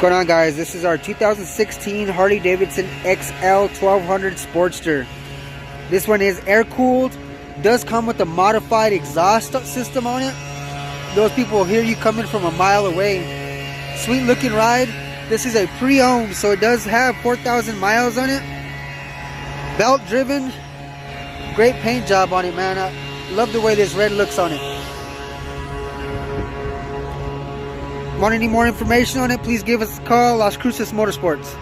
What's going on, guys? This is our 2016 Harley Davidson XL1200 Sportster. This one is air cooled, does come with a modified exhaust system on it. Those people will hear you coming from a mile away. Sweet looking ride. This is a pre-owned, so it does have 4,000 miles on it. Belt driven. Great paint job on it, man. I love the way this red looks on it. Want any more information on it, please give us a call. Cruces Motorsports.